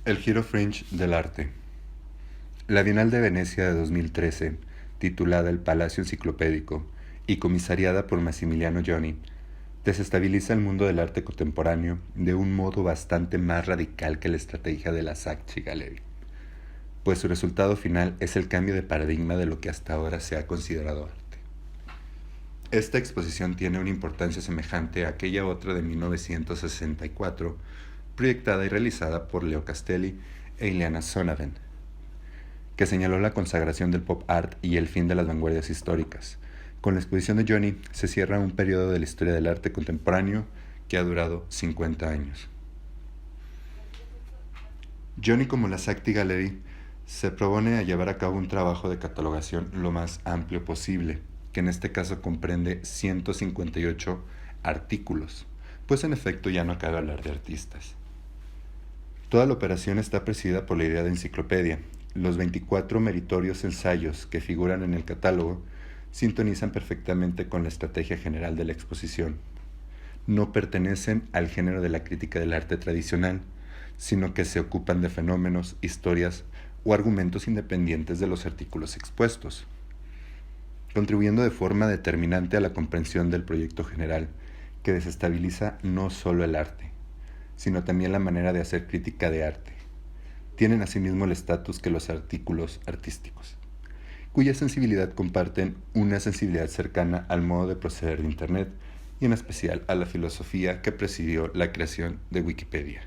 El giro fringe del arte. La Bienal de Venecia de 2013, titulada El Palacio Enciclopédico y comisariada por Massimiliano Gioni, desestabiliza el mundo del arte contemporáneo de un modo bastante más radical que la estrategia de la Saatchi Gallery, pues su resultado final es el cambio de paradigma de lo que hasta ahora se ha considerado arte. Esta exposición tiene una importancia semejante a aquella otra de 1964, proyectada y realizada por Leo Castelli e Ileana Sonnabend, que señaló la consagración del pop art y el fin de las vanguardias históricas. Con la exposición de Gioni se cierra un periodo de la historia del arte contemporáneo que ha durado 50 años. Gioni, como la Saatchi Gallery, se propone a llevar a cabo un trabajo de catalogación lo más amplio posible, que en este caso comprende 158 artículos, pues en efecto ya no cabe hablar de artistas. Toda la operación está presidida por la idea de enciclopedia. Los 24 meritorios ensayos que figuran en el catálogo sintonizan perfectamente con la estrategia general de la exposición. No pertenecen al género de la crítica del arte tradicional, sino que se ocupan de fenómenos, historias o argumentos independientes de los artículos expuestos, contribuyendo de forma determinante a la comprensión del proyecto general, que desestabiliza no solo el arte, sino también la manera de hacer crítica de arte. Tienen asimismo el estatus que los artículos artísticos, cuya sensibilidad comparten una sensibilidad cercana al modo de proceder de Internet y en especial a la filosofía que presidió la creación de Wikipedia.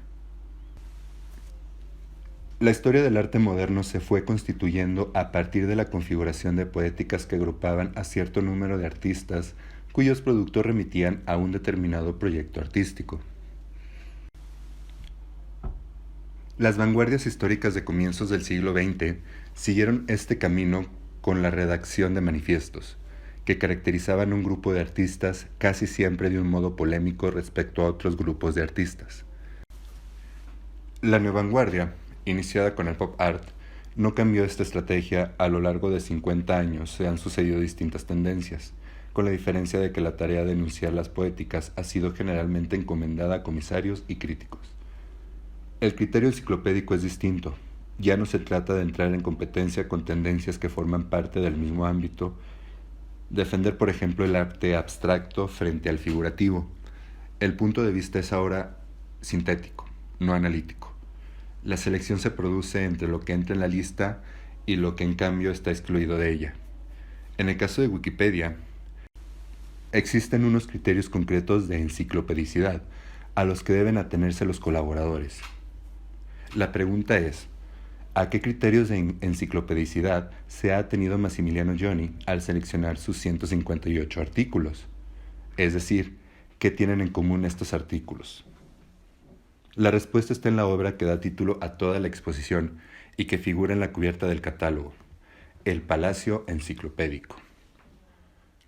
La historia del arte moderno se fue constituyendo a partir de la configuración de poéticas que agrupaban a cierto número de artistas cuyos productos remitían a un determinado proyecto artístico. Las vanguardias históricas de comienzos del siglo XX siguieron este camino con la redacción de manifiestos, que caracterizaban un grupo de artistas casi siempre de un modo polémico respecto a otros grupos de artistas. La neovanguardia, iniciada con el pop art, no cambió esta estrategia. A lo largo de 50 años se han sucedido distintas tendencias, con la diferencia de que la tarea de enunciar las poéticas ha sido generalmente encomendada a comisarios y críticos. El criterio enciclopédico es distinto. Ya no se trata de entrar en competencia con tendencias que forman parte del mismo ámbito, defender, por ejemplo, el arte abstracto frente al figurativo. El punto de vista es ahora sintético, no analítico. La selección se produce entre lo que entra en la lista y lo que en cambio está excluido de ella. En el caso de Wikipedia, existen unos criterios concretos de enciclopedicidad a los que deben atenerse los colaboradores. La pregunta es, ¿a qué criterios de enciclopedicidad se ha atenido Massimiliano Gioni al seleccionar sus 158 artículos? Es decir, ¿qué tienen en común estos artículos? La respuesta está en la obra que da título a toda la exposición y que figura en la cubierta del catálogo, El Palacio Enciclopédico.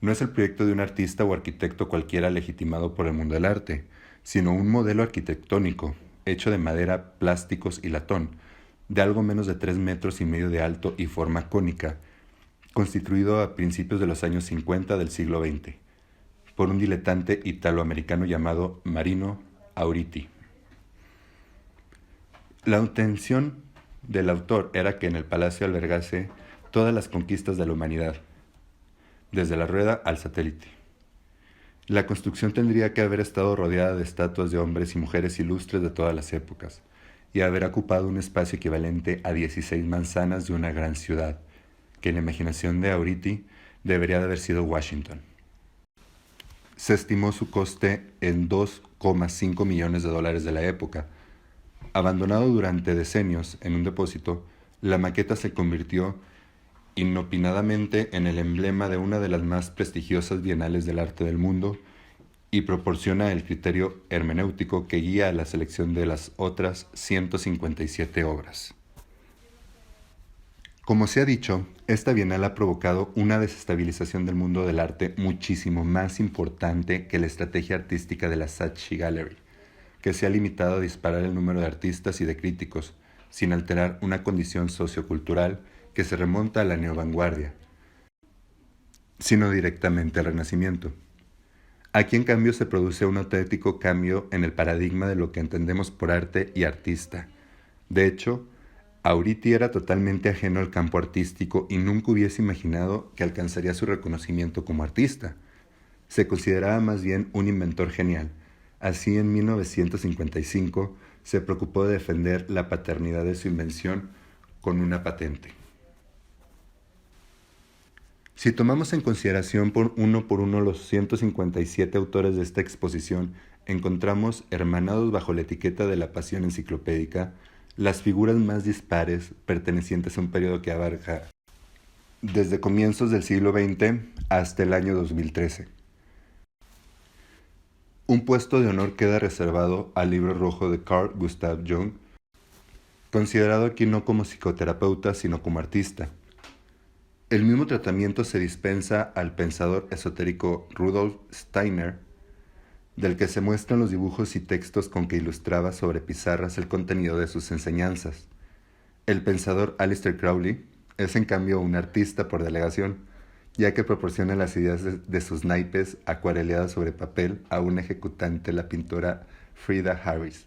No es el proyecto de un artista o arquitecto cualquiera legitimado por el mundo del arte, sino un modelo arquitectónico, hecho de madera, plásticos y latón, de algo menos de 3,5 metros de alto y forma cónica, constituido a principios de los años 50 del siglo XX, por un diletante italoamericano llamado Marino Auriti. La intención del autor era que en el palacio albergase todas las conquistas de la humanidad, desde la rueda al satélite. La construcción tendría que haber estado rodeada de estatuas de hombres y mujeres ilustres de todas las épocas, y haber ocupado un espacio equivalente a 16 manzanas de una gran ciudad, que en la imaginación de Auriti debería de haber sido Washington. Se estimó su coste en $2,5 millones de la época. Abandonado durante decenios en un depósito, la maqueta se convirtió inopinadamente en el emblema de una de las más prestigiosas bienales del arte del mundo y proporciona el criterio hermenéutico que guía a la selección de las otras 157 obras. Como se ha dicho, esta bienal ha provocado una desestabilización del mundo del arte muchísimo más importante que la estrategia artística de la Saatchi Gallery, que se ha limitado a disparar el número de artistas y de críticos, sin alterar una condición sociocultural que se remonta a la neovanguardia, sino directamente al Renacimiento. Aquí en cambio se produce un auténtico cambio en el paradigma de lo que entendemos por arte y artista, De hecho, Auriti era totalmente ajeno al campo artístico y nunca hubiese imaginado que alcanzaría su reconocimiento como artista. Se consideraba más bien un inventor genial. Así, en 1955 se preocupó de defender la paternidad de su invención con una patente. Si tomamos en consideración por uno los 157 autores de esta exposición, encontramos, hermanados bajo la etiqueta de la pasión enciclopédica, las figuras más dispares pertenecientes a un periodo que abarca desde comienzos del siglo XX hasta el año 2013. Un puesto de honor queda reservado al Libro Rojo de Carl Gustav Jung, considerado aquí no como psicoterapeuta sino como artista. El mismo tratamiento se dispensa al pensador esotérico Rudolf Steiner, del que se muestran los dibujos y textos con que ilustraba sobre pizarras el contenido de sus enseñanzas. El pensador Aleister Crowley es en cambio un artista por delegación, ya que proporciona las ideas de sus naipes acuareladas sobre papel a una ejecutante, la pintora Frida Harris.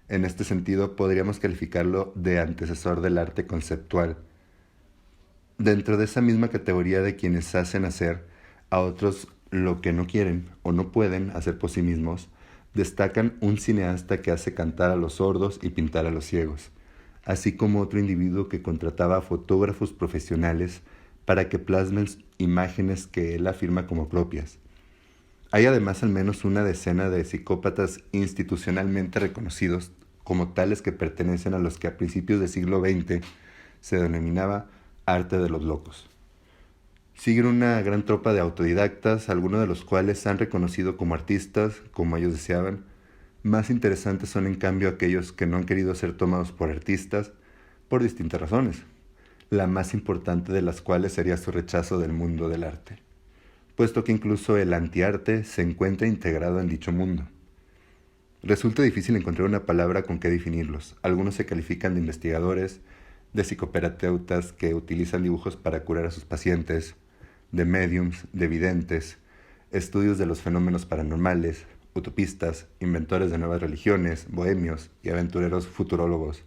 En este sentido, podríamos calificarlo de antecesor del arte conceptual. Dentro de esa misma categoría de quienes hacen hacer a otros lo que no quieren o no pueden hacer por sí mismos, destacan un cineasta que hace cantar a los sordos y pintar a los ciegos, así como otro individuo que contrataba a fotógrafos profesionales para que plasmen imágenes que él afirma como propias. Hay además al menos una decena de psicópatas institucionalmente reconocidos como tales que pertenecen a los que a principios del siglo XX se denominaba arte de los locos. Siguen una gran tropa de autodidactas, algunos de los cuales se han reconocido como artistas, como ellos deseaban. Más interesantes son en cambio aquellos que no han querido ser tomados por artistas por distintas razones, la más importante de las cuales sería su rechazo del mundo del arte, puesto que incluso el antiarte se encuentra integrado en dicho mundo. Resulta difícil encontrar una palabra con que definirlos. Algunos se califican de investigadores, de psicoterapeutas que utilizan dibujos para curar a sus pacientes, de médiums, de videntes, estudios de los fenómenos paranormales, utopistas, inventores de nuevas religiones, bohemios y aventureros futurólogos.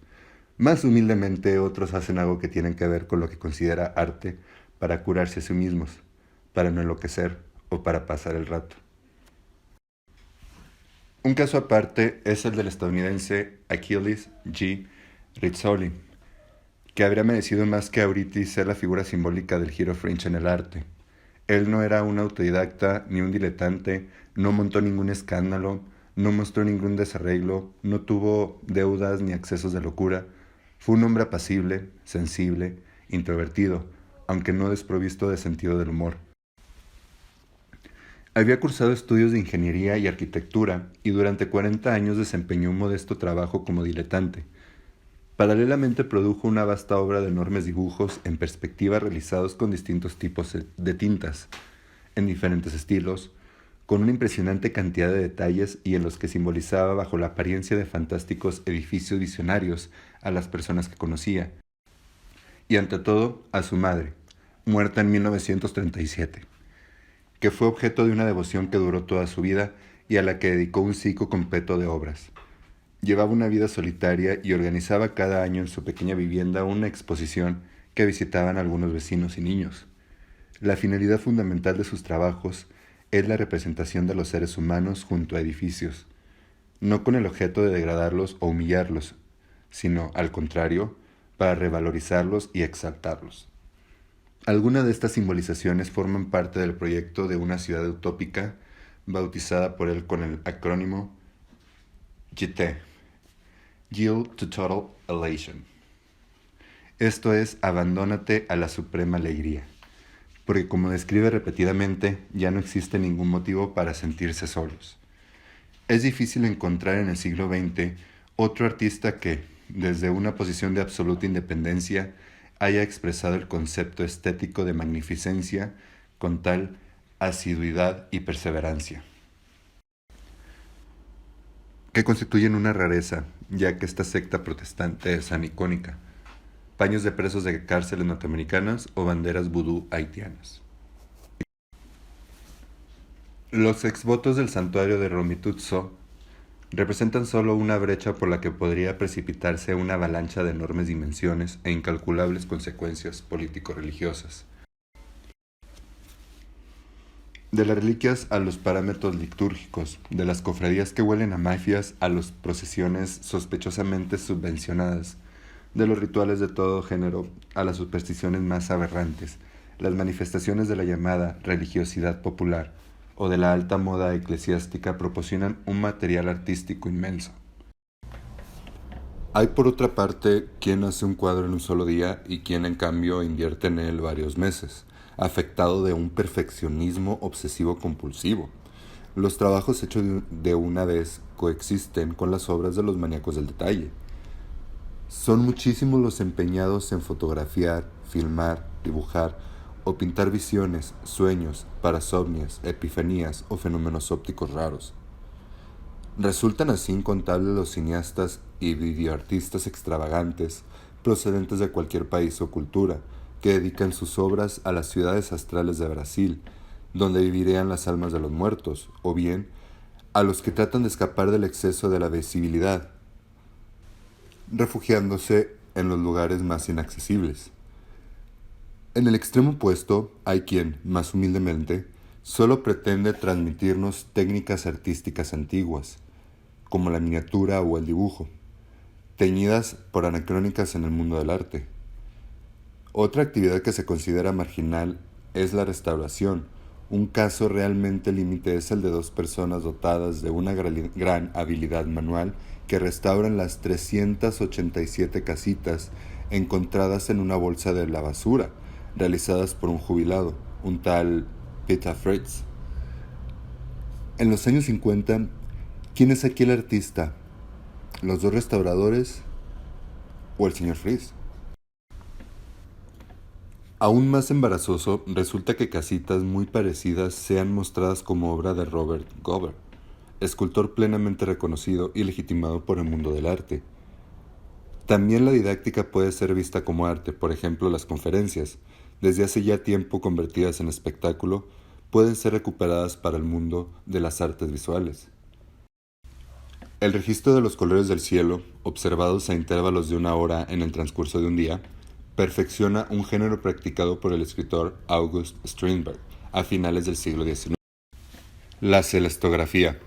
Más humildemente, otros hacen algo que tiene que ver con lo que considera arte para curarse a sí mismos, para no enloquecer o para pasar el rato. Un caso aparte es el del estadounidense Achilles G. Rizzoli, que habría merecido más que Auriti ser la figura simbólica del giro French en el arte. Él no era un autodidacta ni un diletante, no montó ningún escándalo, no mostró ningún desarreglo, no tuvo deudas ni accesos de locura. Fue un hombre apacible, sensible, introvertido, aunque no desprovisto de sentido del humor. Había cursado estudios de ingeniería y arquitectura y durante 40 años desempeñó un modesto trabajo como diletante. Paralelamente produjo una vasta obra de enormes dibujos en perspectiva realizados con distintos tipos de tintas, en diferentes estilos, con una impresionante cantidad de detalles y en los que simbolizaba bajo la apariencia de fantásticos edificios visionarios a las personas que conocía, y ante todo a su madre, muerta en 1937, que fue objeto de una devoción que duró toda su vida y a la que dedicó un ciclo completo de obras. Llevaba una vida solitaria y organizaba cada año en su pequeña vivienda una exposición que visitaban algunos vecinos y niños. La finalidad fundamental de sus trabajos es la representación de los seres humanos junto a edificios, no con el objeto de degradarlos o humillarlos, sino, al contrario, para revalorizarlos y exaltarlos. Algunas de estas simbolizaciones forman parte del proyecto de una ciudad utópica bautizada por él con el acrónimo JT, Yield to Total Elation. Esto es, abandónate a la suprema alegría, porque como describe repetidamente, ya no existe ningún motivo para sentirse solos. Es difícil encontrar en el siglo XX otro artista que, desde una posición de absoluta independencia, haya expresado el concepto estético de magnificencia con tal asiduidad y perseverancia, que constituyen una rareza, ya que esta secta protestante es anicónica, paños de presos de cárceles norteamericanas o banderas vudú haitianas. Los exvotos del santuario de Romituzzo representan solo una brecha por la que podría precipitarse una avalancha de enormes dimensiones e incalculables consecuencias político-religiosas. De las reliquias a los parámetros litúrgicos, de las cofradías que huelen a mafias a las procesiones sospechosamente subvencionadas, de los rituales de todo género a las supersticiones más aberrantes, las manifestaciones de la llamada religiosidad popular o de la alta moda eclesiástica proporcionan un material artístico inmenso. Hay por otra parte quien hace un cuadro en un solo día y quien en cambio invierte en él varios meses, afectado de un perfeccionismo obsesivo compulsivo. Los trabajos hechos de una vez coexisten con las obras de los maníacos del detalle. Son muchísimos los empeñados en fotografiar, filmar, dibujar o pintar visiones, sueños, parasomnias, epifanías o fenómenos ópticos raros. Resultan así incontables los cineastas y videoartistas extravagantes procedentes de cualquier país o cultura que dedican sus obras a las ciudades astrales de Brasil, donde vivirían las almas de los muertos, o bien a los que tratan de escapar del exceso de la visibilidad, refugiándose en los lugares más inaccesibles. En el extremo opuesto hay quien, más humildemente, solo pretende transmitirnos técnicas artísticas antiguas, como la miniatura o el dibujo, teñidas por anacrónicas en el mundo del arte. Otra actividad que se considera marginal es la restauración. Un caso realmente límite es el de dos personas dotadas de una gran habilidad manual que restauran las 387 casitas encontradas en una bolsa de la basura, realizadas por un jubilado, un tal Peter Fritz. En los años 50, ¿quién es aquí el artista? ¿Los dos restauradores o el señor Fritz? Aún más embarazoso resulta que casitas muy parecidas sean mostradas como obra de Robert Gover, escultor plenamente reconocido y legitimado por el mundo del arte. También la didáctica puede ser vista como arte, por ejemplo las conferencias, desde hace ya tiempo convertidas en espectáculo, pueden ser recuperadas para el mundo de las artes visuales. El registro de los colores del cielo, observados a intervalos de una hora en el transcurso de un día, perfecciona un género practicado por el escritor August Strindberg a finales del siglo XIX. La celestografía.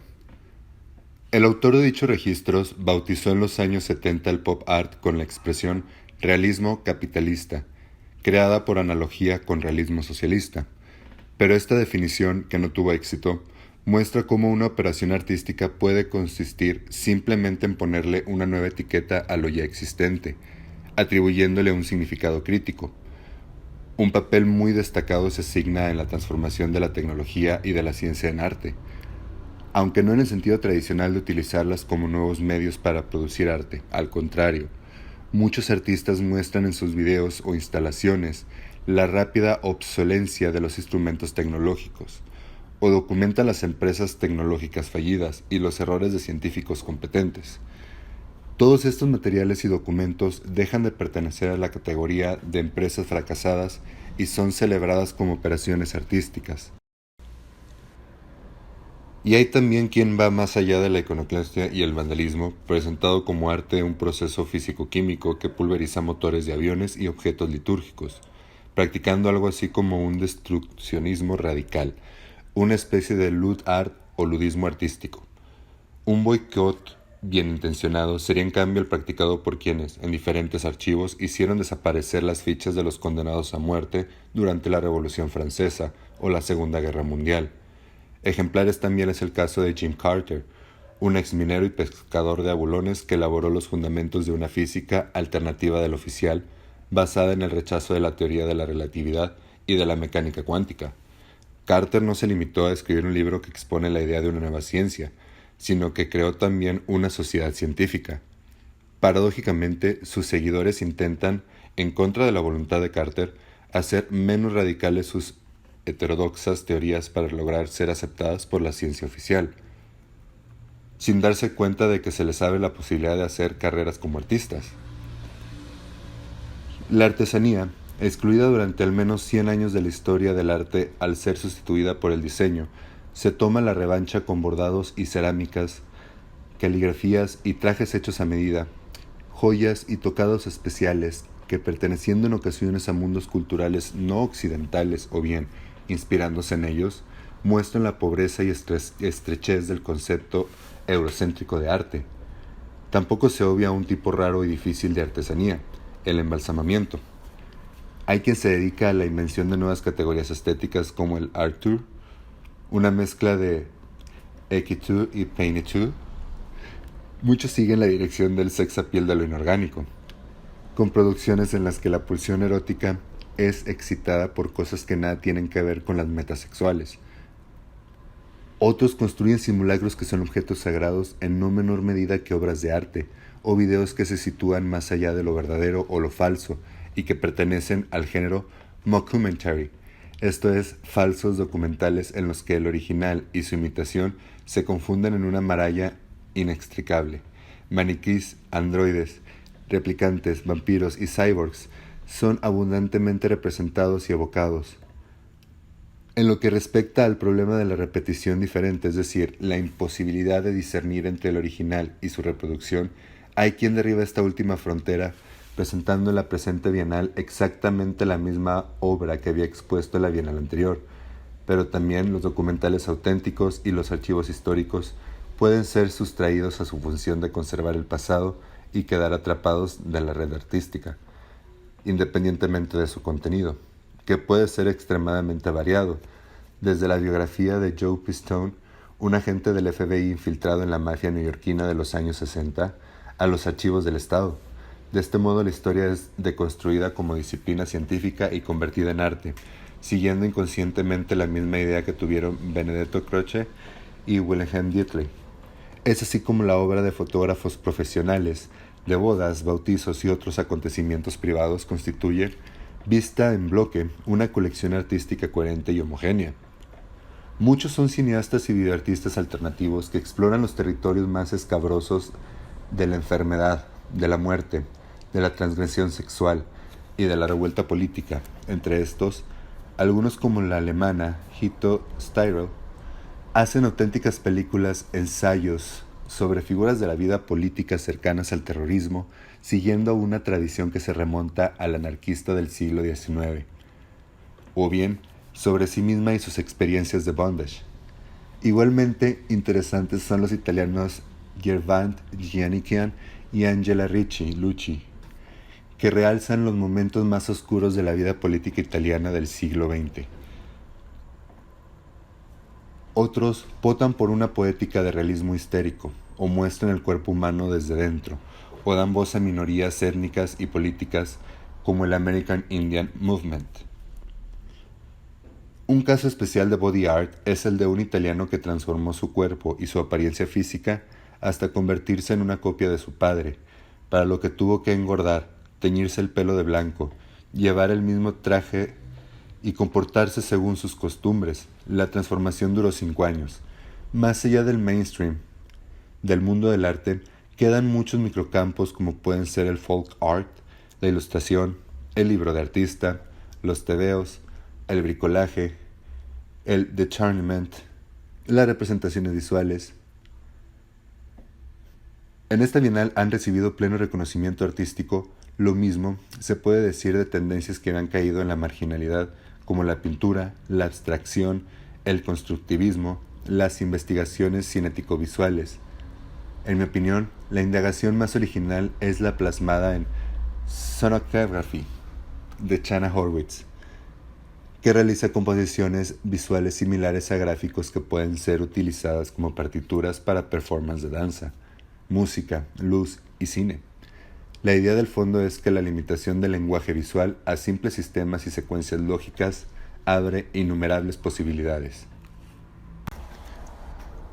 El autor de dichos registros bautizó en los años 70 el pop art con la expresión realismo capitalista, creada por analogía con realismo socialista. Pero esta definición, que no tuvo éxito, muestra cómo una operación artística puede consistir simplemente en ponerle una nueva etiqueta a lo ya existente, atribuyéndole un significado crítico. Un papel muy destacado se asigna en la transformación de la tecnología y de la ciencia en arte, aunque no en el sentido tradicional de utilizarlas como nuevos medios para producir arte. Al contrario, muchos artistas muestran en sus videos o instalaciones la rápida obsolencia de los instrumentos tecnológicos, o documentan las empresas tecnológicas fallidas y los errores de científicos competentes. Todos estos materiales y documentos dejan de pertenecer a la categoría de empresas fracasadas y son celebradas como operaciones artísticas. Y hay también quien va más allá de la iconoclastia y el vandalismo, presentado como arte un proceso físico-químico que pulveriza motores de aviones y objetos litúrgicos, practicando algo así como un destruccionismo radical, una especie de lud art o ludismo artístico. Un boicot bien intencionado sería en cambio el practicado por quienes, en diferentes archivos, hicieron desaparecer las fichas de los condenados a muerte durante la Revolución Francesa o la Segunda Guerra Mundial. Ejemplares también es el caso de Jim Carter, un exminero y pescador de abulones que elaboró los fundamentos de una física alternativa del oficial, basada en el rechazo de la teoría de la relatividad y de la mecánica cuántica. Carter no se limitó a escribir un libro que expone la idea de una nueva ciencia, sino que creó también una sociedad científica. Paradójicamente, sus seguidores intentan, en contra de la voluntad de Carter, hacer menos radicales sus heterodoxas teorías para lograr ser aceptadas por la ciencia oficial, sin darse cuenta de que se les abre la posibilidad de hacer carreras como artistas. La artesanía, excluida durante al menos 100 años de la historia del arte al ser sustituida por el diseño, se toma la revancha con bordados y cerámicas caligrafías y trajes hechos a medida, joyas y tocados especiales que, perteneciendo en ocasiones a mundos culturales no occidentales o bien inspirándose en ellos, muestran la pobreza y estrechez del concepto eurocéntrico de arte. Tampoco se obvia un tipo raro y difícil de artesanía, el embalsamamiento. Hay quien se dedica a la invención de nuevas categorías estéticas como el art tour, una mezcla de écriture y peinture. Muchos siguen la dirección del sex appeal de lo inorgánico, con producciones en las que la pulsión erótica es excitada por cosas que nada tienen que ver con las metasexuales. Otros construyen simulacros que son objetos sagrados en no menor medida que obras de arte, o videos que se sitúan más allá de lo verdadero o lo falso, y que pertenecen al género mockumentary, esto es, falsos documentales en los que el original y su imitación se confunden en una maralla inextricable. Maniquís, androides, replicantes, vampiros y cyborgs son abundantemente representados y evocados. En lo que respecta al problema de la repetición diferente, es decir, la imposibilidad de discernir entre el original y su reproducción, hay quien derriba esta última frontera presentando en la presente Bienal exactamente la misma obra que había expuesto en la Bienal anterior, pero también los documentales auténticos y los archivos históricos pueden ser sustraídos a su función de conservar el pasado y quedar atrapados de la red artística, independientemente de su contenido, que puede ser extremadamente variado, desde la biografía de Joe Pistone, un agente del FBI infiltrado en la mafia neoyorquina de los años 60, a los archivos del Estado. De este modo la historia es deconstruida como disciplina científica y convertida en arte, siguiendo inconscientemente la misma idea que tuvieron Benedetto Croce y Wilhelm Dietrich. Es así como la obra de fotógrafos profesionales, de bodas, bautizos y otros acontecimientos privados constituye, vista en bloque, una colección artística coherente y homogénea. Muchos son cineastas y videoartistas alternativos que exploran los territorios más escabrosos de la enfermedad, de la muerte, de la transgresión sexual y de la revuelta política. Entre estos, algunos como la alemana Hito Steyerl hacen auténticas películas, ensayos sobre figuras de la vida política cercanas al terrorismo, siguiendo una tradición que se remonta al anarquista del siglo XIX, o bien sobre sí misma y sus experiencias de bondage. Igualmente interesantes son los italianos Gervant Giannikian y Angela Lucci, que realzan los momentos más oscuros de la vida política italiana del siglo XX. Otros votan por una poética de realismo histérico, o muestran el cuerpo humano desde dentro, o dan voz a minorías étnicas y políticas como el American Indian Movement. Un caso especial de body art es el de un italiano que transformó su cuerpo y su apariencia física hasta convertirse en una copia de su padre, para lo que tuvo que engordar, teñirse el pelo de blanco, llevar el mismo traje y comportarse según sus costumbres. La transformación duró 5 años. Más allá del mainstream, del mundo del arte, quedan muchos microcampos como pueden ser el folk art, la ilustración, el libro de artista, los tebeos, el bricolaje, el discernment, las representaciones visuales. En esta bienal han recibido pleno reconocimiento artístico. Lo mismo se puede decir de tendencias que han caído en la marginalidad, como la pintura, la abstracción, el constructivismo, las investigaciones cinético-visuales. En mi opinión, la indagación más original es la plasmada en Sonography, de Chana Horwitz, que realiza composiciones visuales similares a gráficos que pueden ser utilizadas como partituras para performance de danza, música, luz y cine. La idea del fondo es que la limitación del lenguaje visual a simples sistemas y secuencias lógicas abre innumerables posibilidades.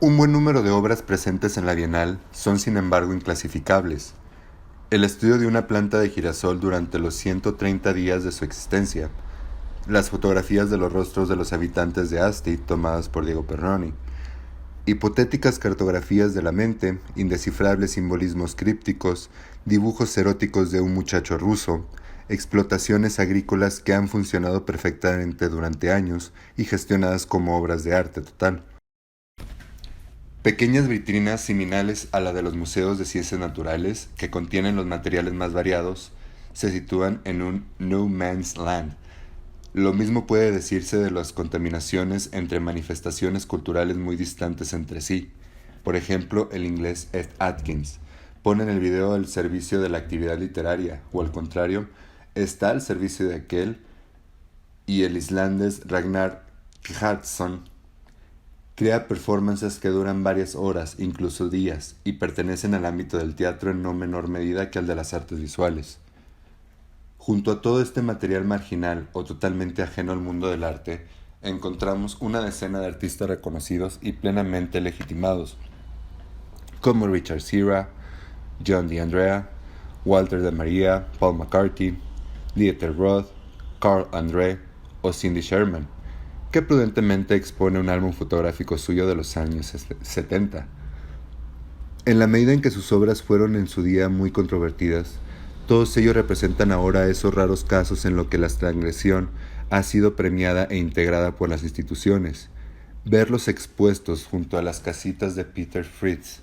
Un buen número de obras presentes en la Bienal son sin embargo inclasificables. El estudio de una planta de girasol durante los 130 días de su existencia, las fotografías de los rostros de los habitantes de Asti tomadas por Diego Perroni, hipotéticas cartografías de la mente, indescifrables simbolismos crípticos, dibujos eróticos de un muchacho ruso, explotaciones agrícolas que han funcionado perfectamente durante años y gestionadas como obras de arte total. Pequeñas vitrinas similares a la de los museos de ciencias naturales, que contienen los materiales más variados, se sitúan en un no man's land. Lo mismo puede decirse de las contaminaciones entre manifestaciones culturales muy distantes entre sí. Por ejemplo, el inglés Ed Atkins pone en el video el servicio de la actividad literaria, o al contrario, está al servicio de aquel, y el islandés Ragnar Kjartansson crea performances que duran varias horas, incluso días, y pertenecen al ámbito del teatro en no menor medida que al de las artes visuales. Junto a todo este material marginal o totalmente ajeno al mundo del arte, encontramos una decena de artistas reconocidos y plenamente legitimados, como Richard Serra, John DeAndrea, Walter de Maria, Paul McCarthy, Dieter Roth, Carl André o Cindy Sherman, que prudentemente expone un álbum fotográfico suyo de los años 70. En la medida en que sus obras fueron en su día muy controvertidas, todos ellos representan ahora esos raros casos en los que la transgresión ha sido premiada e integrada por las instituciones. Verlos expuestos junto a las casitas de Peter Fritz,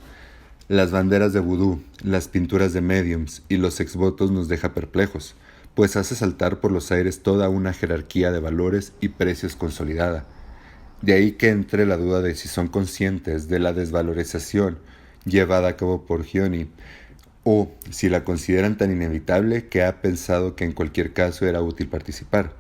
las banderas de vudú, las pinturas de mediums y los exvotos nos deja perplejos, pues hace saltar por los aires toda una jerarquía de valores y precios consolidada. De ahí que entre la duda de si son conscientes de la desvalorización llevada a cabo por Gioni, o si la consideran tan inevitable que ha pensado que en cualquier caso era útil participar.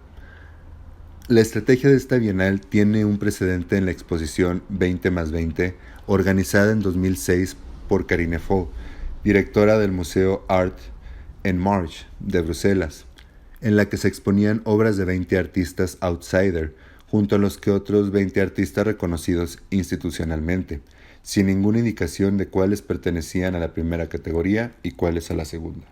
La estrategia de esta bienal tiene un precedente en la exposición 20+20, organizada en 2006 por Karine Faux, directora del Museo Art en March de Bruselas, en la que se exponían obras de 20 artistas outsider, junto a los que otros 20 artistas reconocidos institucionalmente, sin ninguna indicación de cuáles pertenecían a la primera categoría y cuáles a la segunda.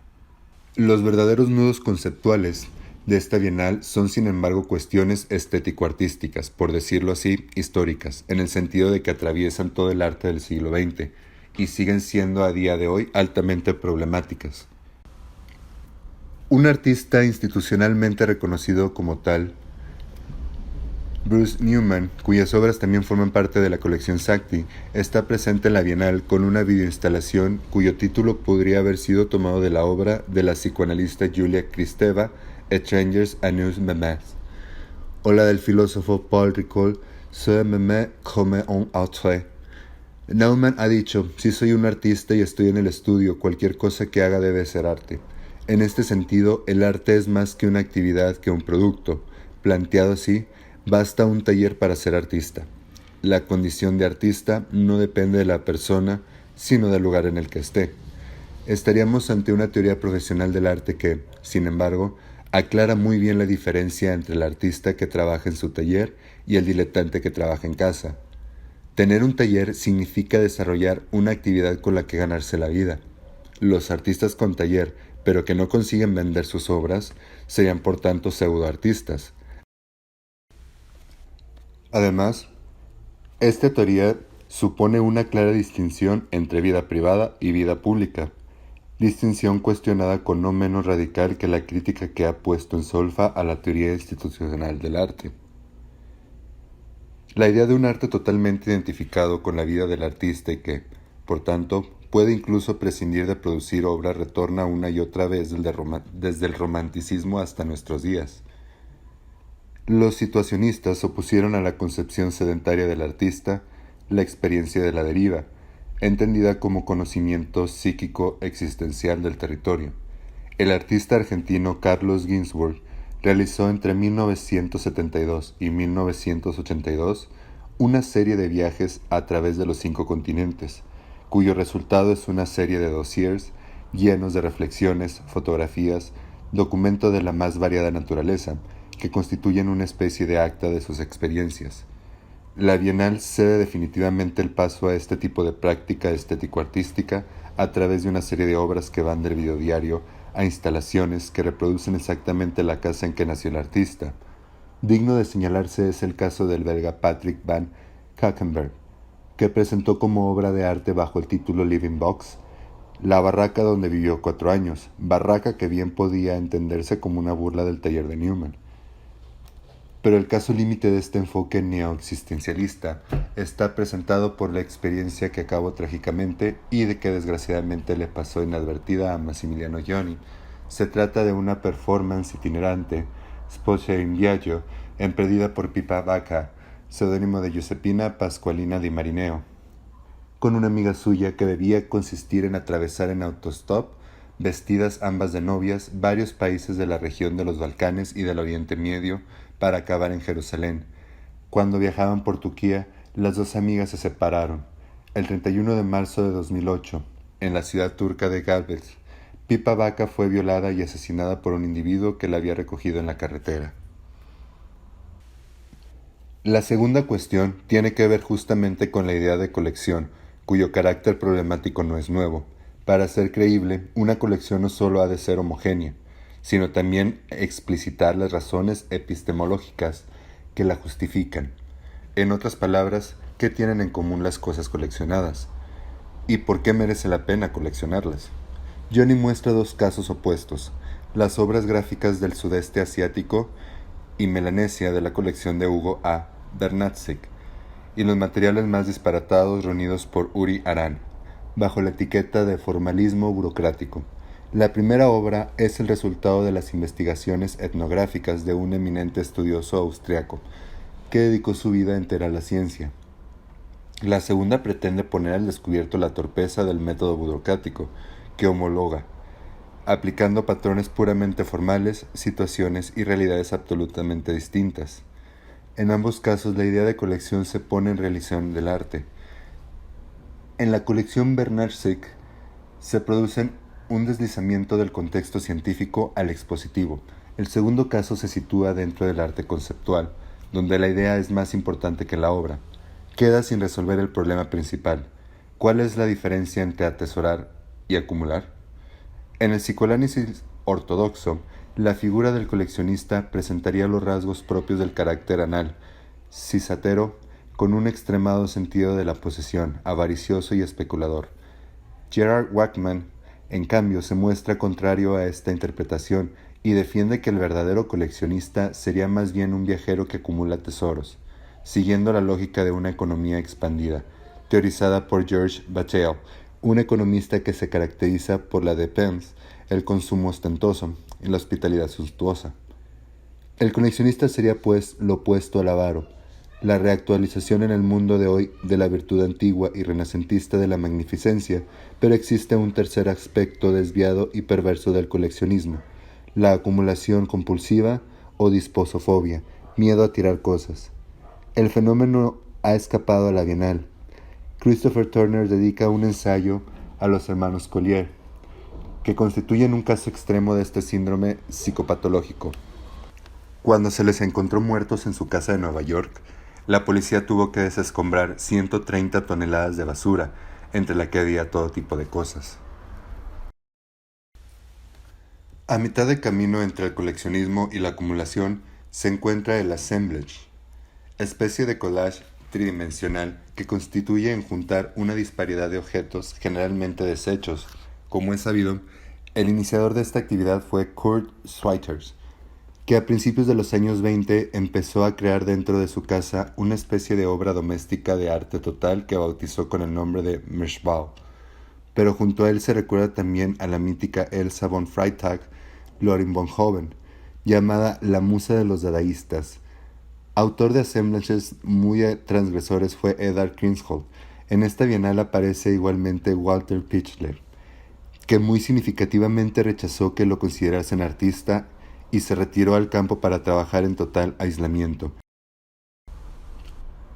Los verdaderos nudos conceptuales de esta bienal son sin embargo cuestiones estético-artísticas, por decirlo así, históricas, en el sentido de que atraviesan todo el arte del siglo XX y siguen siendo a día de hoy altamente problemáticas. Un artista institucionalmente reconocido como tal, Bruce Newman, cuyas obras también forman parte de la colección Sackey, está presente en la Bienal con una videoinstalación cuyo título podría haber sido tomado de la obra de la psicoanalista Julia Kristeva, Étrangers à nous mêmes, o la del filósofo Paul Ricoeur, Se m'aime comme un autre. Newman ha dicho, si soy un artista y estoy en el estudio, cualquier cosa que haga debe ser arte. En este sentido, el arte es más que una actividad que un producto. Planteado así, basta un taller para ser artista. La condición de artista no depende de la persona, sino del lugar en el que esté. Estaríamos ante una teoría profesional del arte que, sin embargo, aclara muy bien la diferencia entre el artista que trabaja en su taller y el diletante que trabaja en casa. Tener un taller significa desarrollar una actividad con la que ganarse la vida. Los artistas con taller, pero que no consiguen vender sus obras, serían por tanto pseudoartistas. Además, esta teoría supone una clara distinción entre vida privada y vida pública, distinción cuestionada con no menos radical que la crítica que ha puesto en solfa a la teoría institucional del arte. La idea de un arte totalmente identificado con la vida del artista y que, por tanto, puede incluso prescindir de producir obra retorna una y otra vez desde el romanticismo hasta nuestros días. Los situacionistas opusieron a la concepción sedentaria del artista la experiencia de la deriva, entendida como conocimiento psíquico existencial del territorio. El artista argentino Carlos Ginzburg realizó entre 1972 y 1982 una serie de viajes a través de los 5 continentes, cuyo resultado es una serie de dossiers llenos de reflexiones, fotografías, documento de la más variada naturaleza, que constituyen una especie de acta de sus experiencias. La Bienal cede definitivamente el paso a este tipo de práctica estético-artística a través de una serie de obras que van del videodiario a instalaciones que reproducen exactamente la casa en que nació el artista. Digno de señalarse es el caso del belga Patrick van Kackenberg, que presentó como obra de arte bajo el título Living Box la barraca donde vivió 4 años, barraca que bien podía entenderse como una burla del taller de Newman. pero el caso límite de este enfoque neoexistencialista está presentado por la experiencia que acabó trágicamente y de que desgraciadamente le pasó inadvertida a Massimiliano Gioni. Se trata de una performance itinerante, Sposa in Viaggio, emprendida por Pippa Bacca, seudónimo de Giuseppina Pasqualina di Marineo, con una amiga suya que debía consistir en atravesar en autostop, vestidas ambas de novias, varios países de la región de los Balcanes y del Oriente Medio para acabar en Jerusalén. Cuando viajaban por Turquía, las dos amigas se separaron. El 31 de marzo de 2008, en la ciudad turca de Gálvez, Pippa Bacca fue violada y asesinada por un individuo que la había recogido en la carretera. La segunda cuestión tiene que ver justamente con la idea de colección, cuyo carácter problemático no es nuevo. Para ser creíble, una colección no solo ha de ser homogénea, sino también explicitar las razones epistemológicas que la justifican. En otras palabras, ¿qué tienen en común las cosas coleccionadas? ¿Y por qué merece la pena coleccionarlas? Johnny muestra dos casos opuestos: las obras gráficas del sudeste asiático y Melanesia de la colección de Hugo A. Bernatzik, y los materiales más disparatados reunidos por Uri Aran, bajo la etiqueta de formalismo burocrático. La primera obra es el resultado de las investigaciones etnográficas de un eminente estudioso austriaco, que dedicó su vida entera a la ciencia. La segunda pretende poner al descubierto la torpeza del método burocrático, que homologa, aplicando patrones puramente formales, situaciones y realidades absolutamente distintas. En ambos casos, la idea de colección se pone en relación del arte. En la colección Bernatzik se produce un deslizamiento del contexto científico al expositivo. El segundo caso se sitúa dentro del arte conceptual, donde la idea es más importante que la obra. Queda sin resolver el problema principal: ¿cuál es la diferencia entre atesorar y acumular? En el psicoanálisis ortodoxo, la figura del coleccionista presentaría los rasgos propios del carácter anal, císatero, con un extremado sentido de la posesión, avaricioso y especulador. Gerard Wackman, en cambio, se muestra contrario a esta interpretación y defiende que el verdadero coleccionista sería más bien un viajero que acumula tesoros, siguiendo la lógica de una economía expandida, teorizada por George Bataille, un economista que se caracteriza por la dépense, el consumo ostentoso y la hospitalidad suntuosa. El coleccionista sería, pues, lo opuesto al avaro, la reactualización en el mundo de hoy de la virtud antigua y renacentista de la magnificencia, pero existe un tercer aspecto desviado y perverso del coleccionismo: la acumulación compulsiva o disposofobia, miedo a tirar cosas. El fenómeno ha escapado a la Bienal. Christopher Turner dedica un ensayo a los hermanos Collier, que constituyen un caso extremo de este síndrome psicopatológico. Cuando se les encontró muertos en su casa de Nueva York, la policía tuvo que desescombrar 130 toneladas de basura, entre la que había todo tipo de cosas. A mitad de camino entre el coleccionismo y la acumulación se encuentra el assemblage, especie de collage tridimensional que constituye en juntar una disparidad de objetos, generalmente desechos. Como es sabido, el iniciador de esta actividad fue Kurt Schweitzer, que a principios de los años 20 empezó a crear dentro de su casa una especie de obra doméstica de arte total que bautizó con el nombre de Mischbau. Pero junto a él se recuerda también a la mítica Elsa von Freytag Loring von Hoven, llamada la musa de los dadaístas. Autor de assemblages muy transgresores fue Eddard Kinsholt. En esta bienal aparece igualmente Walter Pichler, que muy significativamente rechazó que lo considerasen artista y se retiró al campo para trabajar en total aislamiento.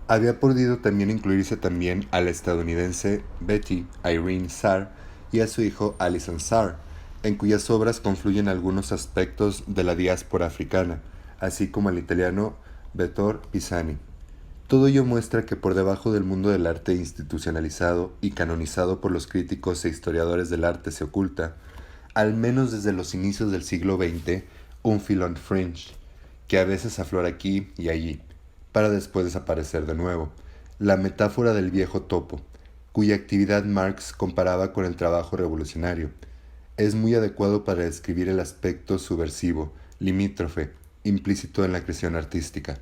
Había podido también incluirse también a la estadounidense Betty Irene Saar y a su hijo Alison Saar, en cuyas obras confluyen algunos aspectos de la diáspora africana, así como el italiano Vittor Pisani. Todo ello muestra que por debajo del mundo del arte institucionalizado y canonizado por los críticos e historiadores del arte se oculta, al menos desde los inicios del siglo XX, un filón fringe, que a veces aflora aquí y allí, para después desaparecer de nuevo, la metáfora del viejo topo, cuya actividad Marx comparaba con el trabajo revolucionario. Es muy adecuado para describir el aspecto subversivo, limítrofe, implícito en la creación artística.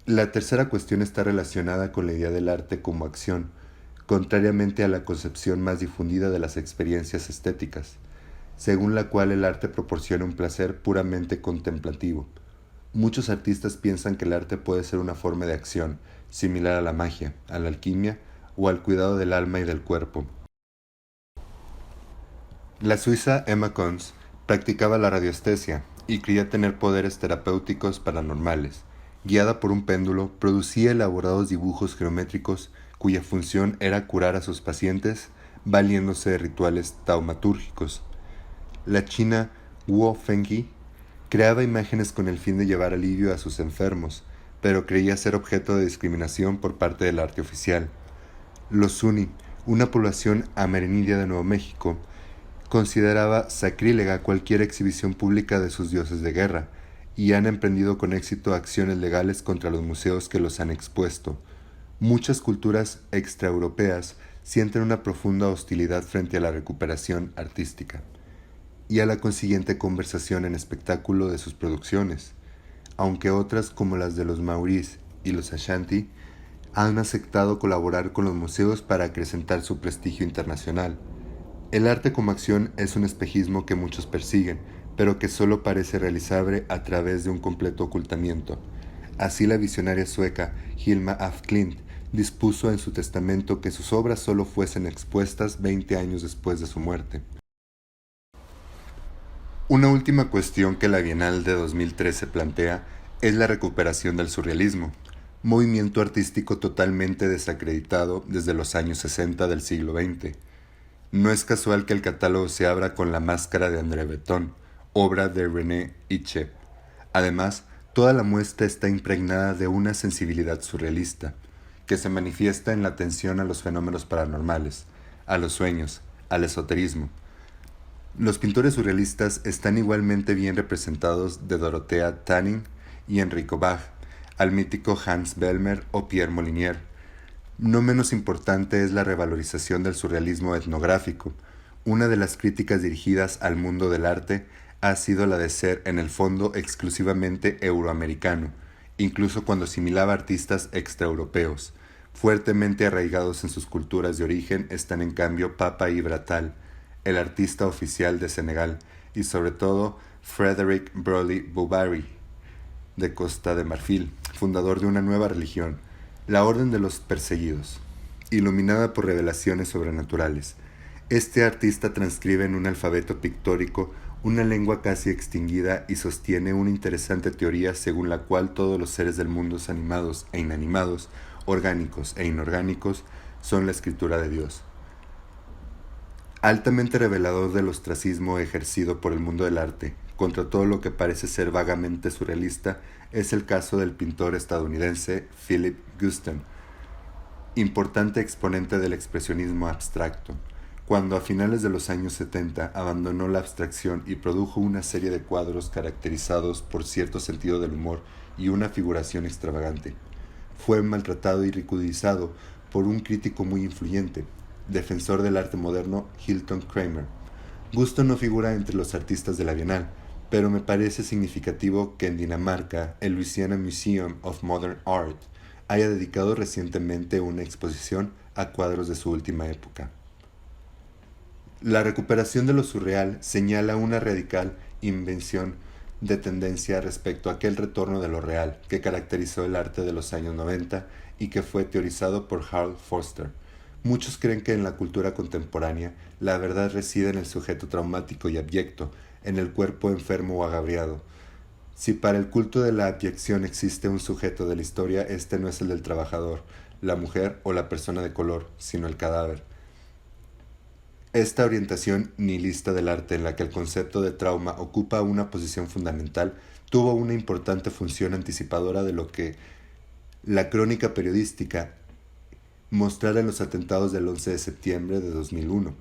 La tercera cuestión está relacionada con la idea del arte como acción, contrariamente a la concepción más difundida de las experiencias estéticas, según la cual el arte proporciona un placer puramente contemplativo. Muchos artistas piensan que el arte puede ser una forma de acción, similar a la magia, a la alquimia o al cuidado del alma y del cuerpo. La suiza Emma Kunz practicaba la radiestesia y creía tener poderes terapéuticos paranormales. Guiada por un péndulo, producía elaborados dibujos geométricos cuya función era curar a sus pacientes valiéndose de rituales taumatúrgicos. La china Wu Fengyi creaba imágenes con el fin de llevar alivio a sus enfermos, pero creía ser objeto de discriminación por parte del arte oficial. Los Zuni, una población amerindia de Nuevo México, consideraba sacrílega cualquier exhibición pública de sus dioses de guerra, y han emprendido con éxito acciones legales contra los museos que los han expuesto. Muchas culturas extraeuropeas sienten una profunda hostilidad frente a la recuperación artística y a la consiguiente conversación en espectáculo de sus producciones, aunque otras como las de los maoríes y los Ashanti han aceptado colaborar con los museos para acrecentar su prestigio internacional. El arte como acción es un espejismo que muchos persiguen, pero que solo parece realizable a través de un completo ocultamiento. Así la visionaria sueca Hilma af Klint dispuso en su testamento que sus obras solo fuesen expuestas 20 años después de su muerte. Una última cuestión que la Bienal de 2013 plantea es la recuperación del surrealismo, movimiento artístico totalmente desacreditado desde los años 60 del siglo XX. No es casual que el catálogo se abra con La máscara de André Breton, obra de René Itchep. Además, toda la muestra está impregnada de una sensibilidad surrealista, que se manifiesta en la atención a los fenómenos paranormales, a los sueños, al esoterismo. Los pintores surrealistas están igualmente bien representados de Dorothea Tanning y Enrico Bach, al mítico Hans Bellmer o Pierre Molinier. No menos importante es la revalorización del surrealismo etnográfico. Una de las críticas dirigidas al mundo del arte ha sido la de ser, en el fondo, exclusivamente euroamericano, incluso cuando asimilaba artistas extraeuropeos. Fuertemente arraigados en sus culturas de origen están en cambio Papa Ibra Tal, el artista oficial de Senegal, y sobre todo Frederick Broly Bouhari, de Costa de Marfil, fundador de una nueva religión, la Orden de los Perseguidos, iluminada por revelaciones sobrenaturales. Este artista transcribe en un alfabeto pictórico una lengua casi extinguida y sostiene una interesante teoría según la cual todos los seres del mundo animados e inanimados, orgánicos e inorgánicos, son la escritura de Dios. Altamente revelador del ostracismo ejercido por el mundo del arte contra todo lo que parece ser vagamente surrealista es el caso del pintor estadounidense Philip Guston, importante exponente del expresionismo abstracto. Cuando a finales de los años 70 abandonó la abstracción y produjo una serie de cuadros caracterizados por cierto sentido del humor y una figuración extravagante, fue maltratado y ridiculizado por un crítico muy influyente, defensor del arte moderno Hilton Kramer. Guston no figura entre los artistas de la Bienal, pero me parece significativo que en Dinamarca el Louisiana Museum of Modern Art haya dedicado recientemente una exposición a cuadros de su última época. La recuperación de lo surreal señala una radical invención de tendencia respecto a aquel retorno de lo real que caracterizó el arte de los años 90 y que fue teorizado por Harold Foster. Muchos creen que en la cultura contemporánea la verdad reside en el sujeto traumático y abyecto, en el cuerpo enfermo o agraviado. Si para el culto de la abyección existe un sujeto de la historia, este no es el del trabajador, la mujer o la persona de color, sino el cadáver. Esta orientación nihilista del arte, en la que el concepto de trauma ocupa una posición fundamental, tuvo una importante función anticipadora de lo que la crónica periodística mostrara en los atentados del 11 de septiembre de 2001.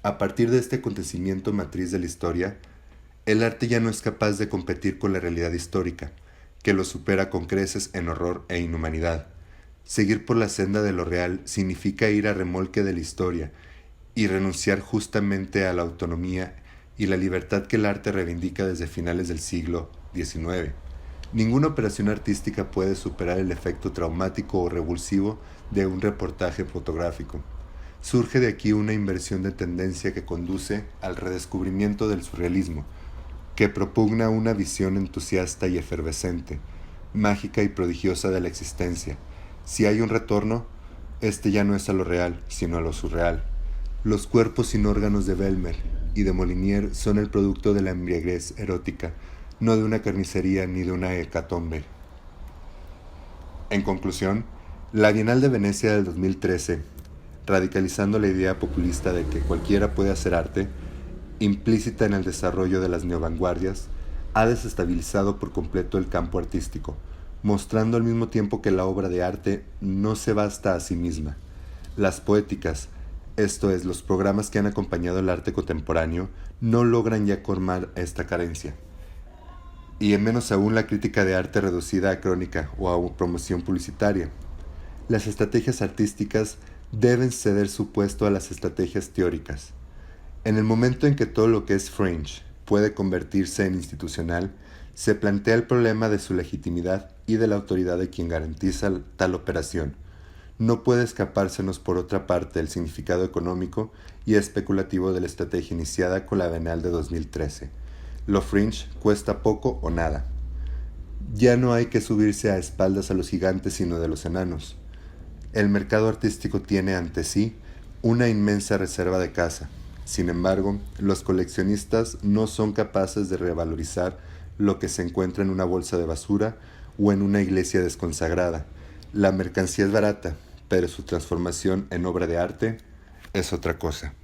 A partir de este acontecimiento matriz de la historia, el arte ya no es capaz de competir con la realidad histórica, que lo supera con creces en horror e inhumanidad. Seguir por la senda de lo real significa ir a remolque de la historia y renunciar justamente a la autonomía y la libertad que el arte reivindica desde finales del siglo XIX. Ninguna operación artística puede superar el efecto traumático o revulsivo de un reportaje fotográfico. Surge de aquí una inversión de tendencia que conduce al redescubrimiento del surrealismo, que propugna una visión entusiasta y efervescente, mágica y prodigiosa de la existencia. Si hay un retorno, este ya no es a lo real, sino a lo surreal. Los cuerpos sin órganos de Belmer y de Molinier son el producto de la embriaguez erótica, no de una carnicería ni de una hecatombe. En conclusión, la Bienal de Venecia del 2013, radicalizando la idea populista de que cualquiera puede hacer arte, implícita en el desarrollo de las neovanguardias, ha desestabilizado por completo el campo artístico, mostrando al mismo tiempo que la obra de arte no se basta a sí misma. Las poéticas, esto es, los programas que han acompañado el arte contemporáneo, no logran ya colmar esta carencia. Y en menos aún la crítica de arte reducida a crónica o a promoción publicitaria. Las estrategias artísticas deben ceder su puesto a las estrategias teóricas. En el momento en que todo lo que es fringe puede convertirse en institucional, se plantea el problema de su legitimidad y de la autoridad de quien garantiza tal operación. No puede escapársenos por otra parte el significado económico y especulativo de la estrategia iniciada con la Bienal de 2013. Lo fringe cuesta poco o nada. Ya no hay que subirse a espaldas a los gigantes sino de los enanos. El mercado artístico tiene ante sí una inmensa reserva de caza. Sin embargo, los coleccionistas no son capaces de revalorizar lo que se encuentra en una bolsa de basura o en una iglesia desconsagrada. La mercancía es barata, pero su transformación en obra de arte es otra cosa.